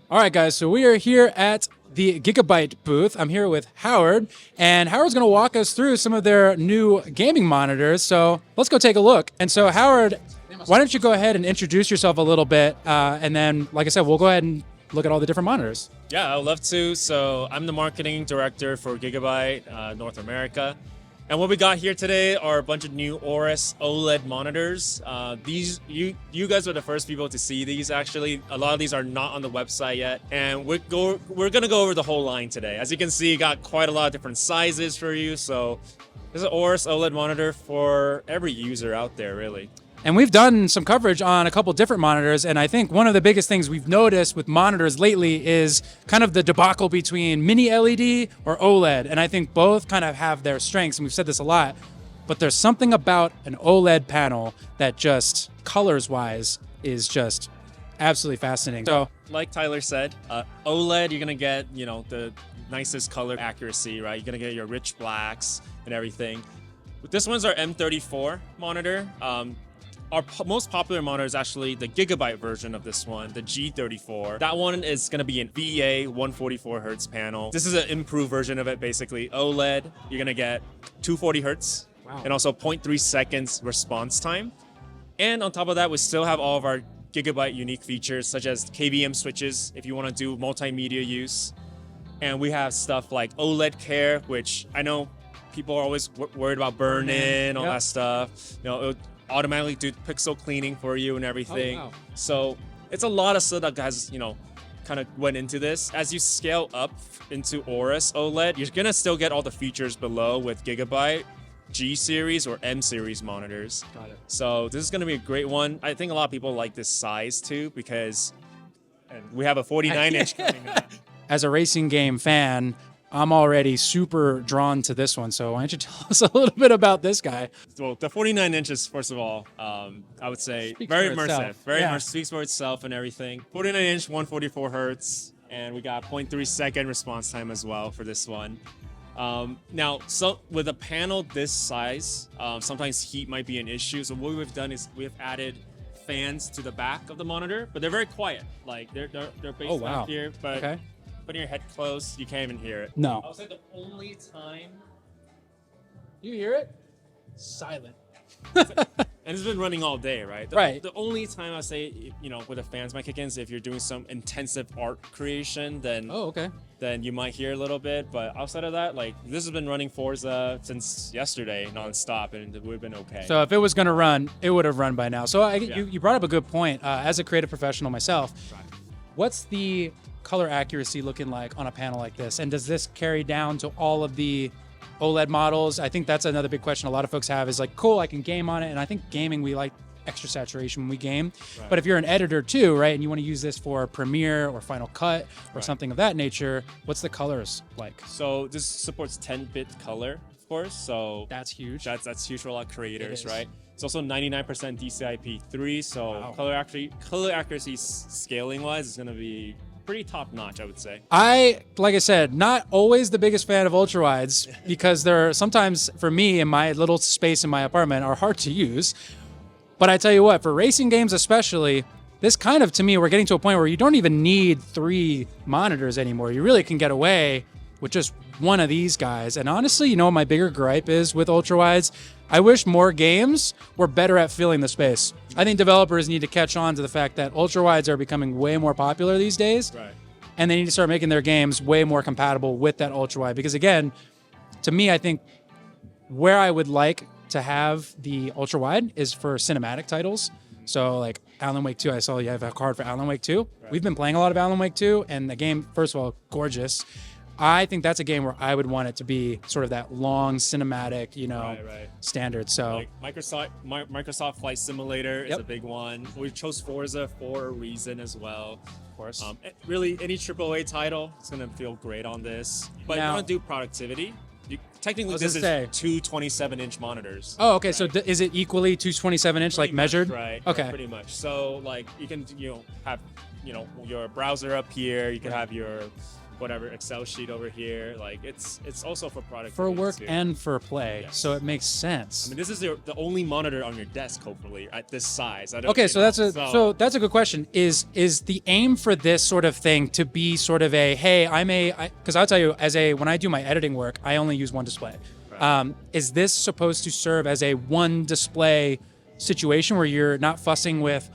All right, guys, so we are here at the Gigabyte booth. I'm here with Howard, and Howard's going to walk us through some of their new gaming monitors. So let's go take a look. And so, Howard, why don't you go ahead and introduce yourself a little bit, and then, like I said, we'll go ahead and look at all the different monitors. Yeah, I'd love to. So I'm the marketing director for Gigabyte North America. And what we got here today are a bunch of new Aorus OLED monitors. You guys are the first people to see these. Actually, a lot of these are not on the website yet, and we're gonna go over the whole line today. As you can see, got quite a lot of different sizes for you. So this is an Aorus OLED monitor for every user out there, really. And we've done some coverage on a couple different monitors, and I think one of the biggest things we've noticed with monitors lately is kind of the debacle between mini LED or OLED. And I think both kind of have their strengths, and we've said this a lot, but there's something about an OLED panel that just colors-wise is just absolutely fascinating. So, like Tyler said, OLED, you're gonna get, the nicest color accuracy, right? You're gonna get your rich blacks and everything. But this one's our M34 monitor. Our most popular monitor is actually the Gigabyte version of this one, the G34. That one is going to be an VA 144 hertz panel. This is an improved version of it, basically. OLED, you're going to get 240 hertz and also 0.3 seconds response time. And on top of that, we still have all of our Gigabyte unique features, such as KVM switches, if you want to do multimedia use. And we have stuff like OLED Care, which I know people are always worried about burn-in, all that stuff. It'll automatically do pixel cleaning for you and everything. Oh, wow. So it's a lot of stuff that has, kind of went into this. As you scale up into Aorus OLED, you're gonna still get all the features below with Gigabyte G series or M series monitors. Got it. So this is gonna be a great one. I think a lot of people like this size too, because we have a 49-inch coming up. As a racing game fan, I'm already super drawn to this one. So why don't you tell us a little bit about this guy? Well, the 49 inches, first of all, I would say Speaks very for immersive. itself. Very Yeah. immersive, speaks for itself and everything. 49-inch, 144 hertz, and we got 0.3 second response time as well for this one. Now, so with a panel this size, sometimes heat might be an issue. So what we've done is we've added fans to the back of the monitor, but they're very quiet. Like they're based out here, but Okay. putting your head close, you can't even hear it. No. I would say the only time. You hear it? Silent. And it's been running all day, right? Right. The only time I say, where the fans might kick in is if you're doing some intensive art creation, then Oh, okay. then you might hear a little bit. But outside of that, like this has been running Forza since yesterday nonstop, and we've been okay. So if it was going to run, it would have run by now. So you brought up a good point. As a creative professional myself, what's the color accuracy looking like on a panel like this? And does this carry down to all of the OLED models? I think that's another big question a lot of folks have is like, cool, I can game on it. And I think gaming, we like extra saturation when we game. Right. But if you're an editor too, right, and you want to use this for Premiere or Final Cut or something of that nature, what's the colors like? So this supports 10-bit color, of course. So That's huge. that's huge for a lot of creators, It is. right? It's also 99% DCI-P3, so color accuracy scaling wise is going to be pretty top notch, I would say. Like I said, not always the biggest fan of ultrawides because they're sometimes, for me, in my little space in my apartment, are hard to use. But I tell you what, for racing games especially, this kind of, to me, we're getting to a point where you don't even need 3 monitors anymore. You really can get away with just one of these guys. And honestly, what my bigger gripe is with ultrawides? I wish more games were better at filling the space. I think developers need to catch on to the fact that ultrawides are becoming way more popular these days. Right. And they need to start making their games way more compatible with that ultrawide. Because again, to me, I think where I would like to have the ultrawide is for cinematic titles. So like Alan Wake 2, I saw you have a card for Alan Wake 2. Right. We've been playing a lot of Alan Wake 2, and the game, first of all, gorgeous. I think that's a game where I would want it to be sort of that long cinematic, Right. standard. So Like Microsoft Flight Simulator is a big one. We chose Forza for a reason as well. of course, Really, any AAA title is going to feel great on this. But if you Now- want to do productivity, technically was this gonna say. is 2 27-inch monitors. oh, okay. So is it equally 227-inch, like Pretty much, measured? right? Okay. Yeah, pretty much. So like you can have your browser up here. You can have your whatever Excel sheet over here. Like it's also for product For work too. and for play, Yes. so it makes sense. I mean, this is the only monitor on your desk, hopefully, at this size. I don't, Okay, you so know, that's a good question. Is the aim for this sort of thing to be sort of a, hey, because I'll tell you, when I do my editing work, I only use one display. Right. Is this supposed to serve as a one display situation where you're not fussing with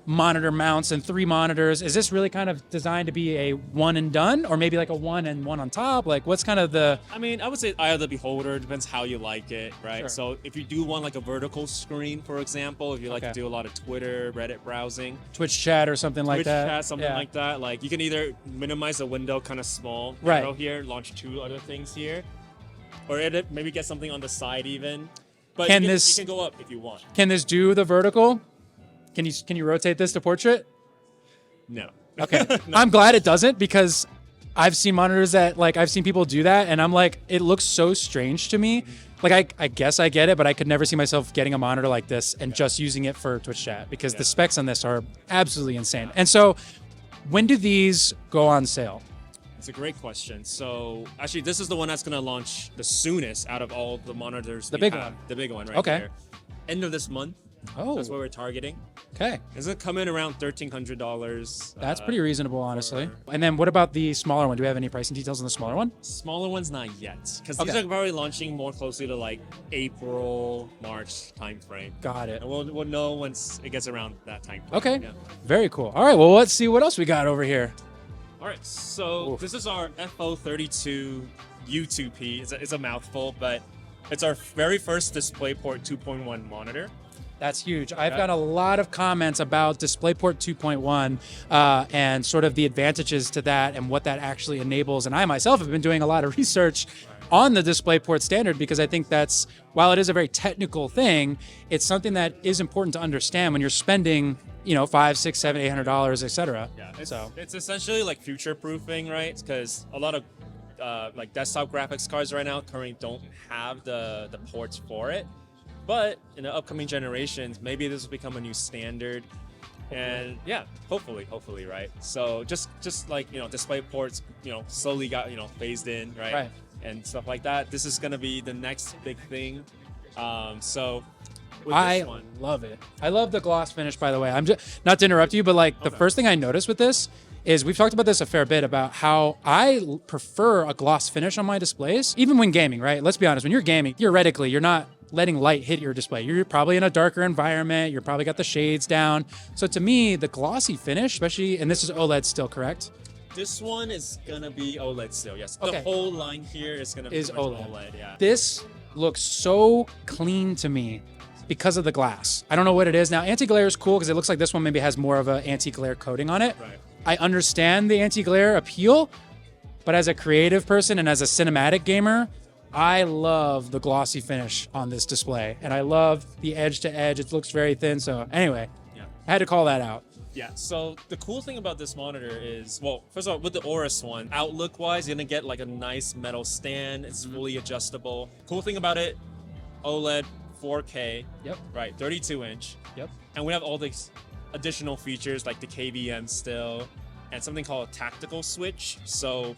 monitor mounts and 3 monitors? Is this really kind of designed to be a one and done, or maybe like a one and one on top? Like, what's kind of the... I mean, I would say eye of the beholder. Depends how you like it, right? Sure. So if you do want like a vertical screen, for example, if you like Okay. to do a lot of Twitter, Reddit browsing, Twitch chat or something like Twitch that? chat, something Yeah. like that, like you can either minimize the window kind of small, Right. arrow here, launch 2 other things here, or edit, maybe get something on the side even. But Can you this- you can go up if you want. Can this do the vertical? Can you rotate this to portrait? No. Okay. I'm glad it doesn't, because I've seen monitors that, like, I've seen people do that, and I'm like, it looks so strange to me. Like, I guess I get it, but I could never see myself getting a monitor like this and just using it for Twitch chat, because the specs on this are absolutely insane. And so, when do these go on sale? It's a great question. So actually, this is the one that's going to launch the soonest out of all the monitors. The we big have. one. The big one right Okay. there. End of this month. Oh, That's what we're targeting. okay. It's going to come in around $1,300. That's pretty reasonable, honestly. for- And then what about the smaller one? Do we have any pricing details on the smaller one? Smaller ones, not yet. Because Okay. these are probably launching more closely to like April, March timeframe. Got it. And we'll know once it gets around that time. Okay. Yeah. Very cool. All right, well, let's see what else we got over here. All right, so Oof. this is our FO32 U2P. It's a mouthful, but it's our very first DisplayPort 2.1 monitor. That's huge. I've got a lot of comments about DisplayPort 2.1 and sort of the advantages to that and what that actually enables. And I myself have been doing a lot of research on the DisplayPort standard, because I think that's, while it is a very technical thing, it's something that is important to understand when you're spending, $500, $600, $700, $800, etc. Yeah, So it's essentially like future proofing, right? Because a lot of like desktop graphics cards right now currently don't have the ports for it. But in the upcoming generations, maybe this will become a new standard. And yeah, hopefully, right? So just like, display ports, slowly got, phased in, right? Right. And stuff like that. This is going to be the next big thing. So with I this one, love it. I love the gloss finish, by the way. I'm just, not to interrupt you, but like the first thing I noticed with this is, we've talked about this a fair bit about how I prefer a gloss finish on my displays, even when gaming, right? Let's be honest, when you're gaming, theoretically, you're not letting light hit your display. You're probably in a darker environment. You're probably got the shades down. So to me, the glossy finish, especially, and this is OLED still, correct? this one is going to be OLED still, yes. Okay. The whole line here is going to be OLED, yeah. This looks so clean to me because of the glass. I don't know what it is. Now, anti-glare is cool because it looks like this one maybe has more of an anti-glare coating on it. Right. I understand the anti-glare appeal, but as a creative person and as a cinematic gamer, I love the glossy finish on this display. And I love the edge to edge. It looks very thin. So anyway, Yeah. I had to call that out. Yeah, so the cool thing about this monitor is, well, first of all, with the Aorus one, outlook-wise, you're gonna get like a nice metal stand. It's fully adjustable. Cool thing about it, OLED 4K, Yep. right, 32-inch. Yep. And we have all these additional features like the KVM still, and something called a tactical switch. So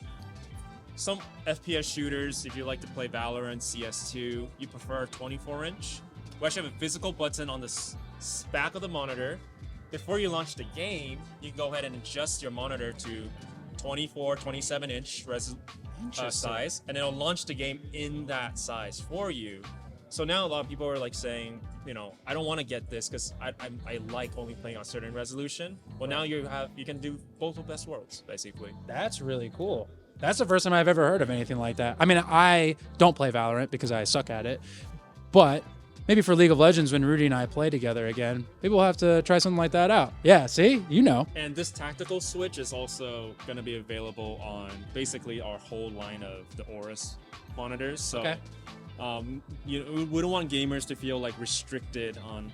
some FPS shooters, if you like to play Valorant, CS2, you prefer a 24-inch. We actually have a physical button on the back of the monitor. Before you launch the game, you can go ahead and adjust your monitor to 24, 27-inch size, and it'll launch the game in that size for you. So now a lot of people are like saying, you know, I don't want to get this because I like only playing on a certain resolution. Well, now you can do both of best worlds, basically. That's really cool. That's the first time I've ever heard of anything like that. I mean, I don't play Valorant because I suck at it, but maybe for League of Legends, when Rudy and I play together again, maybe we'll have to try something like that out. Yeah, see? You know. And this tactical switch is also going to be available on basically our whole line of the Aorus monitors. So, Okay. we don't want gamers to feel like restricted on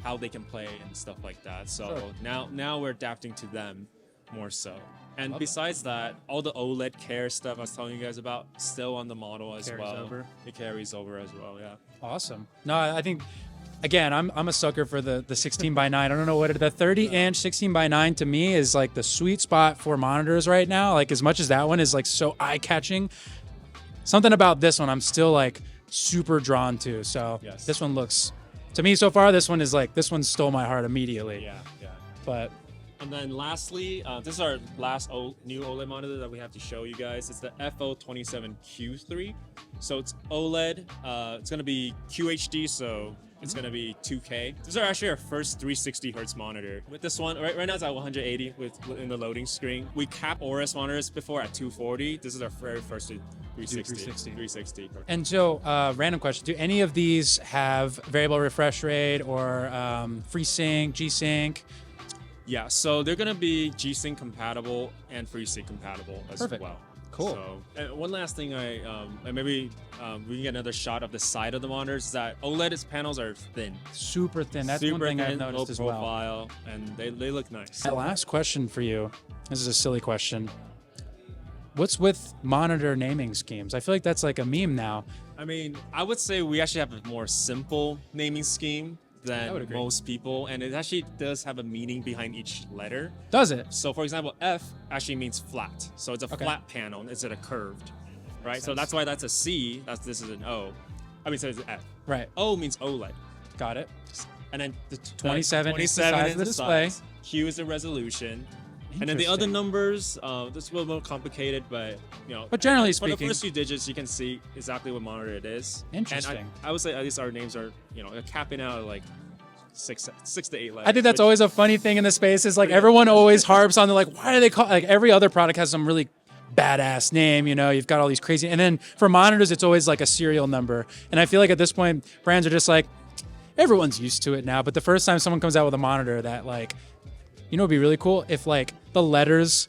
how they can play and stuff like that. So now we're adapting to them more so. And besides that, all the OLED care stuff I was telling you guys about still on the model as Carries well. over. It carries over as well, yeah. Awesome. No, I think again, I'm a sucker for the 16 by 9. I don't know what the 30-inch 16 by 9 to me is like the sweet spot for monitors right now. Like as much as that one is like so eye-catching, something about this one I'm still like super drawn to. So Yes. this one looks, to me so far, this one stole my heart immediately. Yeah. But And then lastly, this is our last new OLED monitor that we have to show you guys. It's the FO27Q3. So it's OLED. It's gonna be QHD, so it's gonna be 2K. These are actually our first 360 hertz monitor. With this one, right now it's at 180 in the loading screen. We capped ORS monitors before at 240. This is our very first 360. And so, random question: do any of these have variable refresh rate or FreeSync, G-Sync? Yeah, so they're gonna be G-Sync compatible and FreeSync compatible as Perfect. well. Cool. So, and one last thing, and maybe we can get another shot of the side of the monitors. Is that OLED panels are thin, Super thin. That's super one thing thin, I've noticed low as well. profile, and they look nice. My last question for you. This is a silly question. What's with monitor naming schemes? I feel like that's like a meme now. I mean, I would say we actually have a more simple naming scheme I would than agree. most people, and it actually does have a meaning behind each letter. Does it? So, for example, F actually means flat. So it's a Okay. flat panel instead of curved, right? So sense. that's why that's a C. This is an O. I mean, so it's an F. Right. O means OLED, Got it. and then the 27 is the size of the display. size. Q is the resolution. And then the other Interesting. numbers, this is a little more complicated, but But generally for the speaking- first few digits, you can see exactly what monitor it is. Interesting. And I would say at least our names are, they're capping out at like six to eight letters. I think that's which- always a funny thing in the space is like everyone always harps on the like, why do they call, like every other product has some really badass name, you've got all these crazy, and then for monitors, it's always like a serial number. And I feel like at this point, brands are just like, everyone's used to it now. But the first time someone comes out with a monitor that like, it'd be really cool if like the letters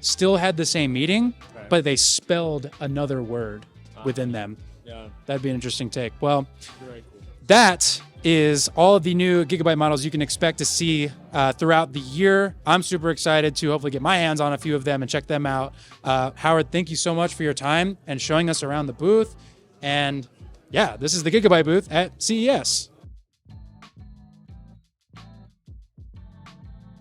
still had the same meaning, Right. but they spelled another word within them. Yeah, That'd be an interesting take. Well, very cool. that is all of the new Gigabyte models you can expect to see throughout the year. I'm super excited to hopefully get my hands on a few of them and check them out. Howard, thank you so much for your time and showing us around the booth. And yeah, this is the Gigabyte booth at CES.